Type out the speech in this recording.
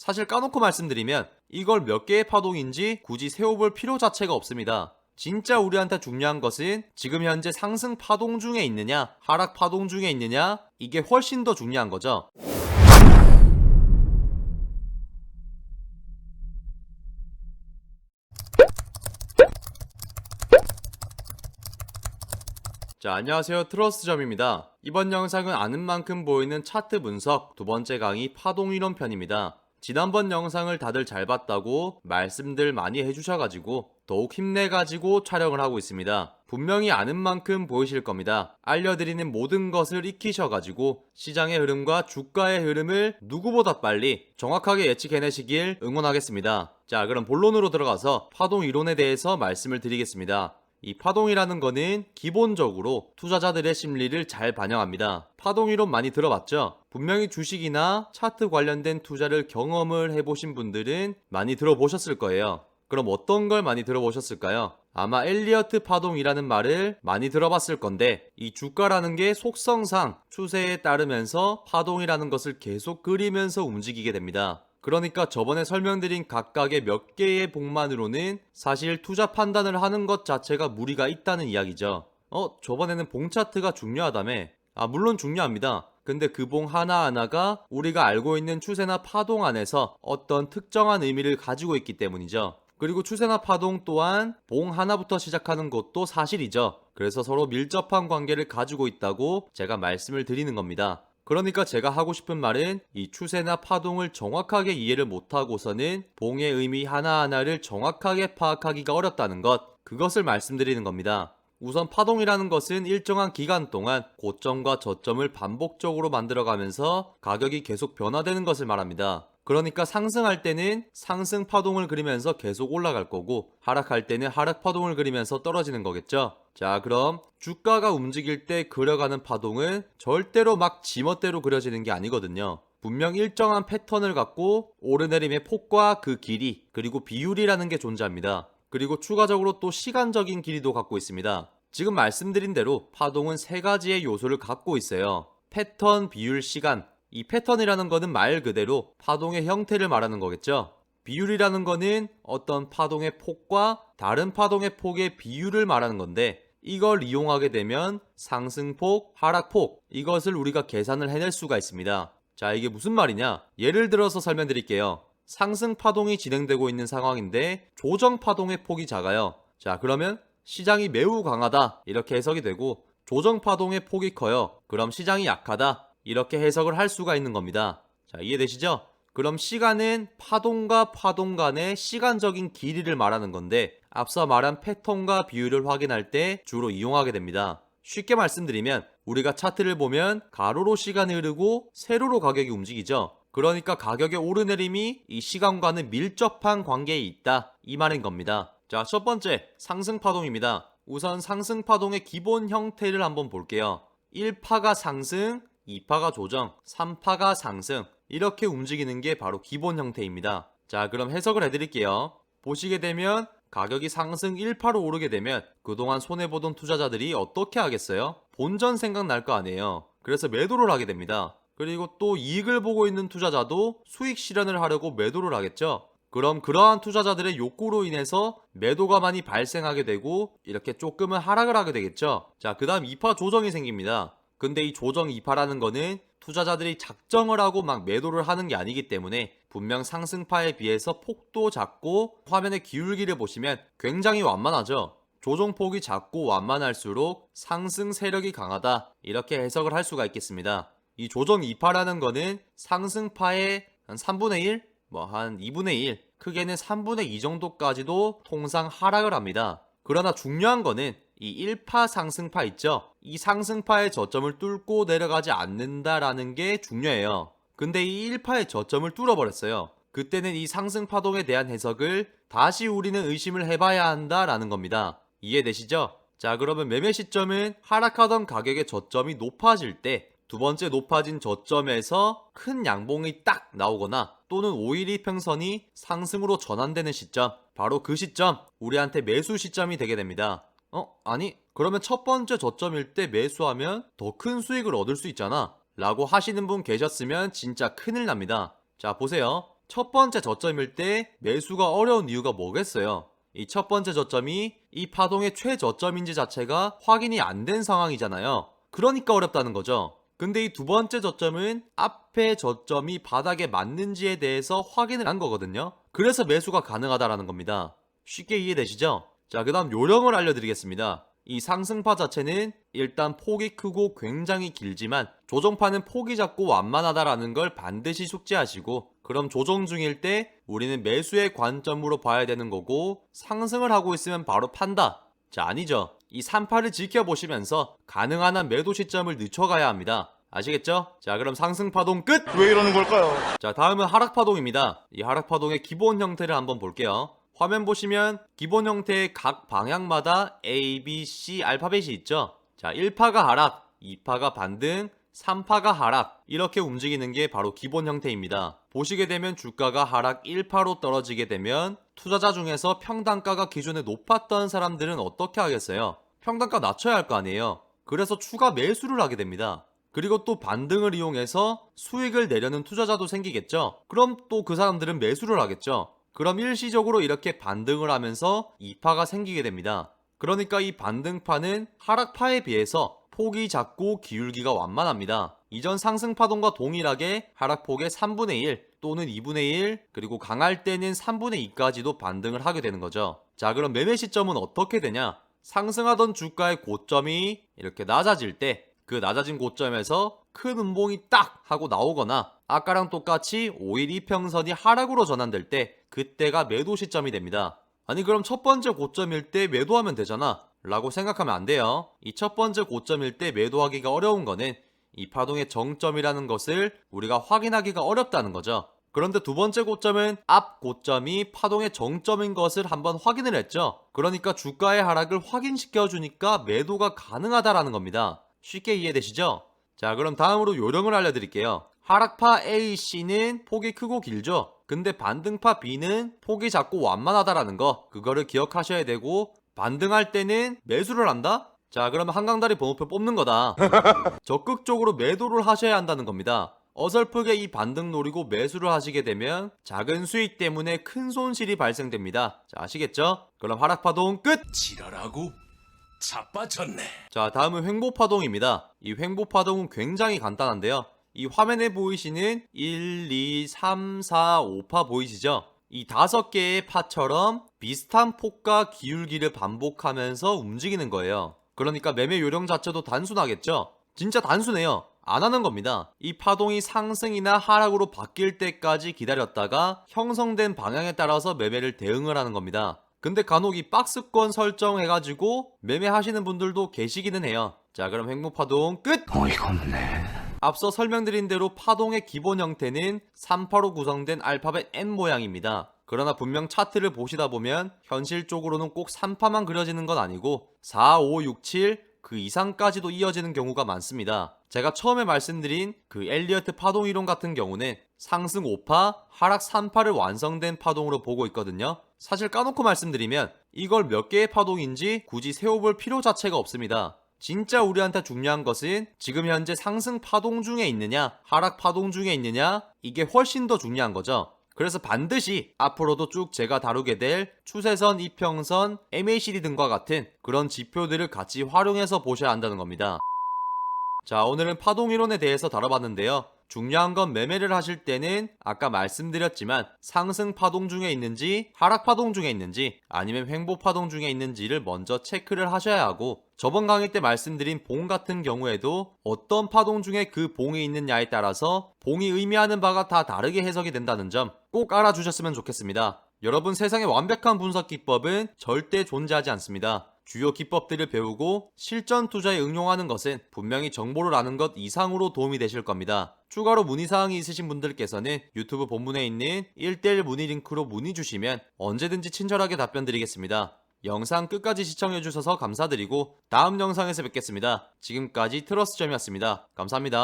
사실 까놓고 말씀드리면 이걸 몇 개의 파동인지 굳이 세워볼 필요 자체가 없습니다. 진짜 우리한테 중요한 것은 지금 현재 상승 파동 중에 있느냐, 하락 파동 중에 있느냐, 이게 훨씬 더 중요한 거죠. 자, 안녕하세요. 트러스점입니다. 이번 영상은 아는 만큼 보이는 차트 분석 두 번째 강의 파동이론 편입니다. 지난번 영상을 다들 잘 봤다고 말씀들 많이 해주셔가지고 더욱 힘내가지고 촬영을 하고 있습니다. 분명히 아는 만큼 보이실 겁니다. 알려드리는 모든 것을 익히셔가지고 시장의 흐름과 주가의 흐름을 누구보다 빨리 정확하게 예측해내시길 응원하겠습니다. 자, 그럼 본론으로 들어가서 파동 이론에 대해서 말씀을 드리겠습니다. 이 파동이라는 거는 기본적으로 투자자들의 심리를 잘 반영합니다. 파동 이론 많이 들어봤죠? 분명히 주식이나 차트 관련된 투자를 경험을 해보신 분들은 많이 들어보셨을 거예요. 그럼 어떤 걸 많이 들어보셨을까요? 아마 엘리어트 파동이라는 말을 많이 들어봤을 건데, 이 주가라는 게 속성상 추세에 따르면서 파동이라는 것을 계속 그리면서 움직이게 됩니다. 그러니까 저번에 설명드린 각각의 몇 개의 봉만으로는 사실 투자 판단을 하는 것 자체가 무리가 있다는 이야기죠. 저번에는 봉 차트가 중요하다며? 물론 중요합니다. 근데 그 봉 하나하나가 우리가 알고 있는 추세나 파동 안에서 어떤 특정한 의미를 가지고 있기 때문이죠. 그리고 추세나 파동 또한 봉 하나부터 시작하는 것도 사실이죠. 그래서 서로 밀접한 관계를 가지고 있다고 제가 말씀을 드리는 겁니다. 그러니까 제가 하고 싶은 말은 이 추세나 파동을 정확하게 이해를 못하고서는 봉의 의미 하나하나를 정확하게 파악하기가 어렵다는 것, 그것을 말씀드리는 겁니다. 우선 파동이라는 것은 일정한 기간 동안 고점과 저점을 반복적으로 만들어가면서 가격이 계속 변화되는 것을 말합니다. 그러니까 상승할 때는 상승 파동을 그리면서 계속 올라갈 거고, 하락할 때는 하락 파동을 그리면서 떨어지는 거겠죠. 자, 그럼 주가가 움직일 때 그려가는 파동은 절대로 막 지멋대로 그려지는 게 아니거든요. 분명 일정한 패턴을 갖고 오르내림의 폭과 그 길이, 그리고 비율이라는 게 존재합니다. 그리고 추가적으로 또 시간적인 길이도 갖고 있습니다. 지금 말씀드린 대로 파동은 세 가지의 요소를 갖고 있어요. 패턴, 비율, 시간. 이 패턴이라는 거는 말 그대로 파동의 형태를 말하는 거겠죠. 비율이라는 거는 어떤 파동의 폭과 다른 파동의 폭의 비율을 말하는 건데, 이걸 이용하게 되면 상승폭, 하락폭, 이것을 우리가 계산을 해낼 수가 있습니다. 자, 이게 무슨 말이냐? 예를 들어서 설명드릴게요. 상승 파동이 진행되고 있는 상황인데 조정 파동의 폭이 작아요. 자, 그러면 시장이 매우 강하다, 이렇게 해석이 되고, 조정 파동의 폭이 커요. 그럼 시장이 약하다, 이렇게 해석을 할 수가 있는 겁니다. 자, 이해되시죠? 그럼 시간은 파동과 파동 간의 시간적인 길이를 말하는 건데, 앞서 말한 패턴과 비율을 확인할 때 주로 이용하게 됩니다. 쉽게 말씀드리면 우리가 차트를 보면 가로로 시간이 흐르고 세로로 가격이 움직이죠. 그러니까 가격의 오르내림이 이 시간과는 밀접한 관계에 있다, 이 말인 겁니다. 자, 첫 번째 상승 파동입니다. 우선 상승 파동의 기본 형태를 한번 볼게요. 1파가 상승, 2파가 조정, 3파가 상승, 이렇게 움직이는 게 바로 기본 형태입니다. 자, 그럼 해석을 해드릴게요. 보시게 되면 가격이 상승 1파로 오르게 되면 그동안 손해보던 투자자들이 어떻게 하겠어요? 본전 생각날 거 아니에요. 그래서 매도를 하게 됩니다. 그리고 또 이익을 보고 있는 투자자도 수익 실현을 하려고 매도를 하겠죠. 그럼 그러한 투자자들의 욕구로 인해서 매도가 많이 발생하게 되고 이렇게 조금은 하락을 하게 되겠죠. 자, 그 다음 2파 조정이 생깁니다. 근데 이 조정 2파라는 거는 투자자들이 작정을 하고 막 매도를 하는 게 아니기 때문에 분명 상승파에 비해서 폭도 작고, 화면의 기울기를 보시면 굉장히 완만하죠. 조정폭이 작고 완만할수록 상승 세력이 강하다, 이렇게 해석을 할 수가 있겠습니다. 이 조정 2파라는 거는 상승파의 한 3분의 1? 한 2분의 1, 크게는 3분의 2 정도까지도 통상 하락을 합니다. 그러나 중요한 거는 이 1파 상승파 있죠? 이 상승파의 저점을 뚫고 내려가지 않는다라는 게 중요해요. 근데 이 1파의 저점을 뚫어버렸어요. 그때는 이 상승 파동에 대한 해석을 다시 우리는 의심을 해봐야 한다라는 겁니다. 이해되시죠? 자, 그러면 매매 시점은 하락하던 가격의 저점이 높아질 때, 두 번째 높아진 저점에서 큰 양봉이 딱 나오거나 또는 5일 이평선이 상승으로 전환되는 시점, 바로 그 시점, 우리한테 매수 시점이 되게 됩니다. 아니, 그러면 첫 번째 저점일 때 매수하면 더 큰 수익을 얻을 수 있잖아 라고 하시는 분 계셨으면 진짜 큰일 납니다. 자, 보세요. 첫 번째 저점일 때 매수가 어려운 이유가 뭐겠어요? 이 첫 번째 저점이 이 파동의 최저점인지 자체가 확인이 안 된 상황이잖아요. 그러니까 어렵다는 거죠. 근데 이 두 번째 저점은 앞에 저점이 바닥에 맞는지에 대해서 확인을 한 거거든요. 그래서 매수가 가능하다라는 겁니다. 쉽게 이해되시죠? 자, 그 다음 요령을 알려드리겠습니다. 이 상승파 자체는 일단 폭이 크고 굉장히 길지만 조정파는 폭이 작고 완만하다라는 걸 반드시 숙지하시고, 그럼 조정 중일 때 우리는 매수의 관점으로 봐야 되는 거고, 상승을 하고 있으면 바로 판다. 자, 아니죠. 이 3파를 지켜보시면서 가능한 한 매도 시점을 늦춰가야 합니다. 아시겠죠? 자, 그럼 상승파동 끝! 왜 이러는 걸까요? 자, 다음은 하락파동입니다. 이 하락파동의 기본 형태를 한번 볼게요. 화면 보시면 기본 형태의 각 방향마다 A, B, C 알파벳이 있죠. 자, 1파가 하락, 2파가 반등, 3파가 하락, 이렇게 움직이는 게 바로 기본 형태입니다. 보시게 되면 주가가 하락 1파로 떨어지게 되면 투자자 중에서 평단가가 기존에 높았던 사람들은 어떻게 하겠어요? 평단가 낮춰야 할 거 아니에요. 그래서 추가 매수를 하게 됩니다. 그리고 또 반등을 이용해서 수익을 내려는 투자자도 생기겠죠. 그럼 또 그 사람들은 매수를 하겠죠. 그럼 일시적으로 이렇게 반등을 하면서 2파가 생기게 됩니다. 그러니까 이 반등파는 하락파에 비해서 폭이 작고 기울기가 완만합니다. 이전 상승파동과 동일하게 하락폭의 3분의 1 또는 2분의 1, 그리고 강할 때는 3분의 2까지도 반등을 하게 되는 거죠. 자, 그럼 매매 시점은 어떻게 되냐? 상승하던 주가의 고점이 이렇게 낮아질 때 그 낮아진 고점에서 큰 음봉이 딱 하고 나오거나, 아까랑 똑같이 5일 이평선이 하락으로 전환될 때 그때가 매도 시점이 됩니다. 아니, 그럼 첫 번째 고점일 때 매도하면 되잖아 라고 생각하면 안 돼요. 이 첫 번째 고점일 때 매도하기가 어려운 거는 이 파동의 정점이라는 것을 우리가 확인하기가 어렵다는 거죠. 그런데 두 번째 고점은 앞 고점이 파동의 정점인 것을 한번 확인을 했죠. 그러니까 주가의 하락을 확인시켜 주니까 매도가 가능하다라는 겁니다. 쉽게 이해되시죠? 자, 그럼 다음으로 요령을 알려드릴게요. 하락파 A, C는 폭이 크고 길죠. 근데 반등파 B는 폭이 작고 완만하다라는 거, 그거를 기억하셔야 되고, 반등할 때는 매수를 한다? 자, 그러면 한강다리 번호표 뽑는 거다. 적극적으로 매도를 하셔야 한다는 겁니다. 어설프게 이 반등 노리고 매수를 하시게 되면 작은 수익 때문에 큰 손실이 발생됩니다. 자, 아시겠죠? 그럼 하락파동 끝! 지랄하고 자빠졌네. 자, 다음은 횡보파동입니다. 이 횡보파동은 굉장히 간단한데요. 이 화면에 보이시는 1, 2, 3, 4, 5파 보이시죠? 이 5개의 파처럼 비슷한 폭과 기울기를 반복하면서 움직이는 거예요. 그러니까 매매 요령 자체도 단순하겠죠? 진짜 단순해요. 안 하는 겁니다. 이 파동이 상승이나 하락으로 바뀔 때까지 기다렸다가 형성된 방향에 따라서 매매를 대응을 하는 겁니다. 근데 간혹 이 박스권 설정해가지고 매매하시는 분들도 계시기는 해요. 자, 그럼 횡보파동 끝! 어이가 없네. 앞서 설명드린 대로 파동의 기본 형태는 3파로 구성된 알파벳 N 모양입니다. 그러나 분명 차트를 보시다 보면 현실적으로는 꼭 3파만 그려지는 건 아니고 4, 5, 6, 7, 그 이상까지도 이어지는 경우가 많습니다. 제가 처음에 말씀드린 그 엘리어트 파동 이론 같은 경우는 상승 5파, 하락 3파를 완성된 파동으로 보고 있거든요. 사실 까놓고 말씀드리면 이걸 몇 개의 파동인지 굳이 세워볼 필요 자체가 없습니다. 진짜 우리한테 중요한 것은 지금 현재 상승 파동 중에 있느냐, 하락 파동 중에 있느냐, 이게 훨씬 더 중요한 거죠. 그래서 반드시 앞으로도 쭉 제가 다루게 될 추세선, 이평선, MACD 등과 같은 그런 지표들을 같이 활용해서 보셔야 한다는 겁니다. 자, 오늘은 파동 이론에 대해서 다뤄봤는데요. 중요한 건 매매를 하실 때는 아까 말씀드렸지만 상승 파동 중에 있는지 하락 파동 중에 있는지 아니면 횡보 파동 중에 있는지를 먼저 체크를 하셔야 하고, 저번 강의 때 말씀드린 봉 같은 경우에도 어떤 파동 중에 그 봉이 있느냐에 따라서 봉이 의미하는 바가 다 다르게 해석이 된다는 점 꼭 알아주셨으면 좋겠습니다. 여러분, 세상에 완벽한 분석 기법은 절대 존재하지 않습니다. 주요 기법들을 배우고 실전 투자에 응용하는 것은 분명히 정보를 아는 것 이상으로 도움이 되실 겁니다. 추가로 문의사항이 있으신 분들께서는 유튜브 본문에 있는 1:1 문의 링크로 문의 주시면 언제든지 친절하게 답변 드리겠습니다. 영상 끝까지 시청해주셔서 감사드리고 다음 영상에서 뵙겠습니다. 지금까지 트러스점이었습니다. 감사합니다.